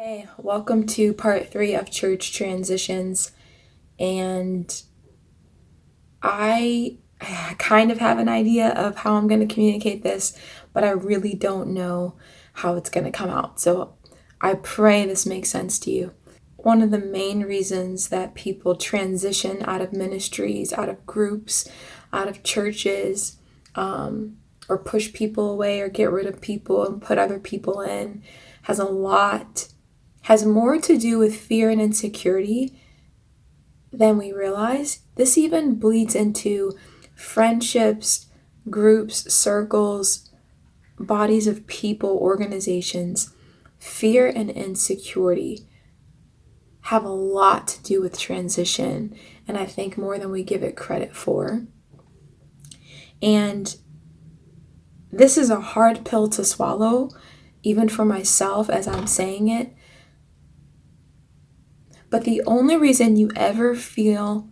Hey, welcome to part 3 of church transitions. And I kind of have an idea of how I'm going to communicate this, but I really don't know how it's going to come out. So I pray this makes sense to you. One of the main reasons that people transition out of ministries, out of groups, out of churches, or push people away or get rid of people and put other people in has more to do with fear and insecurity than we realize. This even bleeds into friendships, groups, circles, bodies of people, organizations. Fear and insecurity have a lot to do with transition, and I think more than we give it credit for. And this is a hard pill to swallow, even for myself as I'm saying it. But the only reason you ever feel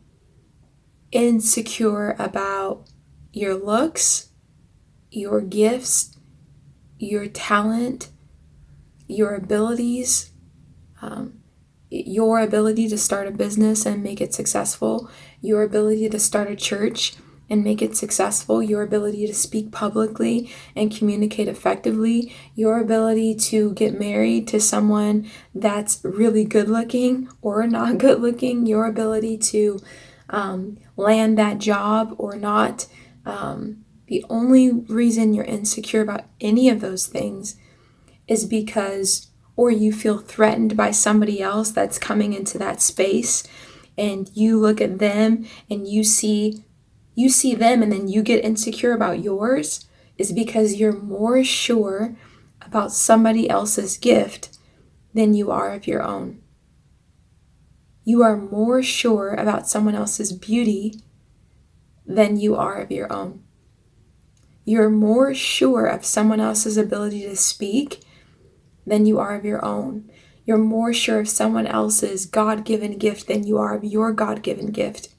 insecure about your looks, your gifts, your talent, your abilities, your ability to start a business and make it successful, your ability to start a church and make it successful, your ability to speak publicly and communicate effectively, your ability to get married to someone that's really good looking or not good looking, your ability to land that job or not. The only reason you're insecure about any of those things is because, or you feel threatened by somebody else that's coming into that space, and you look at them and you see them and then you get insecure about yours, is because you're more sure about somebody else's gift than you are of your own. You are more sure about someone else's beauty than you are of your own. You're more sure of someone else's ability to speak than you are of your own. You're more sure of someone else's God-given gift than you are of your God-given gift.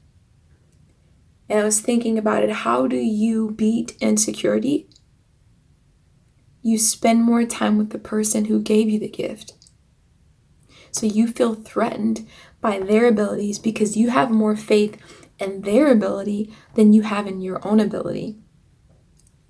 And I was thinking about it. How do you beat insecurity? You spend more time with the person who gave you the gift. So you feel threatened by their abilities because you have more faith in their ability than you have in your own ability.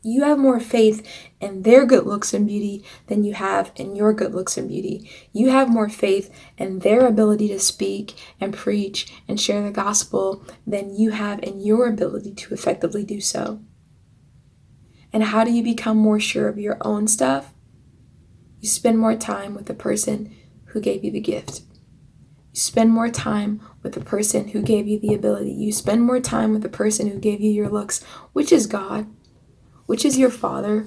You have more faith in their good looks and beauty than you have in your good looks and beauty. You have more faith in their ability to speak and preach and share the gospel than you have in your ability to effectively do so. And how do you become more sure of your own stuff? You spend more time with the person who gave you the gift. You spend more time with the person who gave you the ability. You spend more time with the person who gave you your looks, which is God, which is your Father.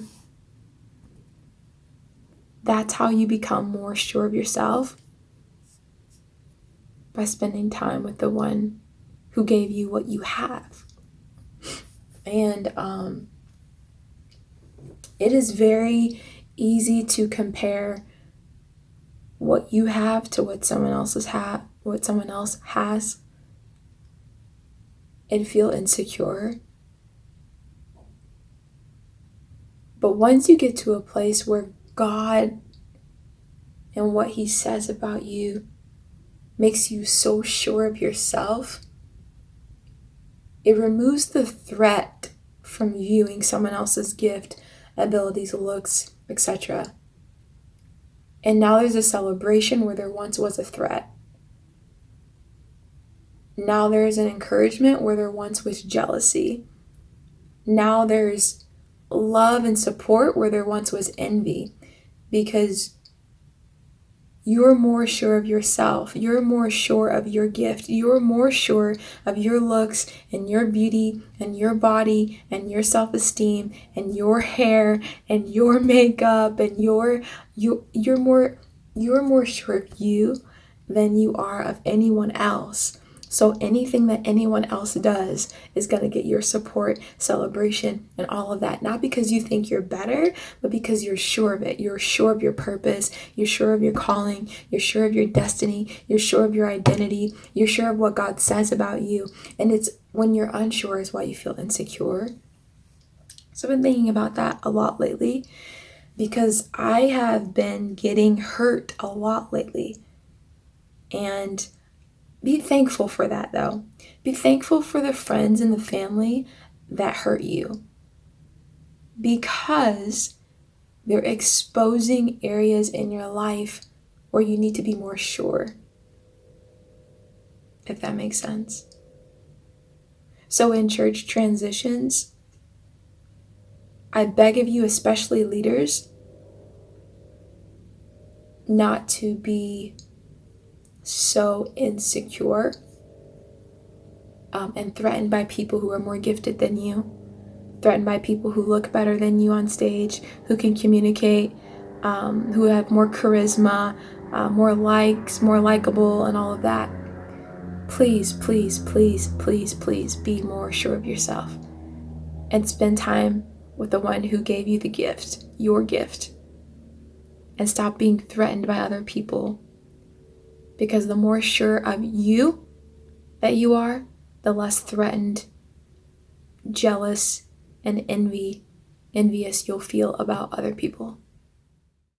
That's how you become more sure of yourself, by spending time with the one who gave you what you have. And it is very easy to compare what you have to what someone else has, and feel insecure. But once you get to a place where God and what He says about you makes you so sure of yourself, it removes the threat from viewing someone else's gift, abilities, looks, etc. And now there's a celebration where there once was a threat. Now there's an encouragement where there once was jealousy. Now there's love and support where there once was envy, because you're more sure of yourself. You're more sure of your gift. You're more sure of your looks and your beauty and your body and your self-esteem and your hair and your makeup, and you're more sure of you than you are of anyone else. So anything that anyone else does is going to get your support, celebration, and all of that. Not because you think you're better, but because you're sure of it. You're sure of your purpose. You're sure of your calling. You're sure of your destiny. You're sure of your identity. You're sure of what God says about you. And it's when you're unsure is why you feel insecure. So I've been thinking about that a lot lately, because I have been getting hurt a lot lately. And be thankful for that, though. Be thankful for the friends and the family that hurt you, because they're exposing areas in your life where you need to be more sure, if that makes sense. So in church transitions, I beg of you, especially leaders, not to be so insecure and threatened by people who are more gifted than you, threatened by people who look better than you on stage, who can communicate, who have more charisma, more likes, more likable, and all of that. Please, please, please, please, please be more sure of yourself and spend time with the one who gave you the gift, your gift, and stop being threatened by other people. Because the more sure of you that you are, the less threatened, jealous, and envious you'll feel about other people.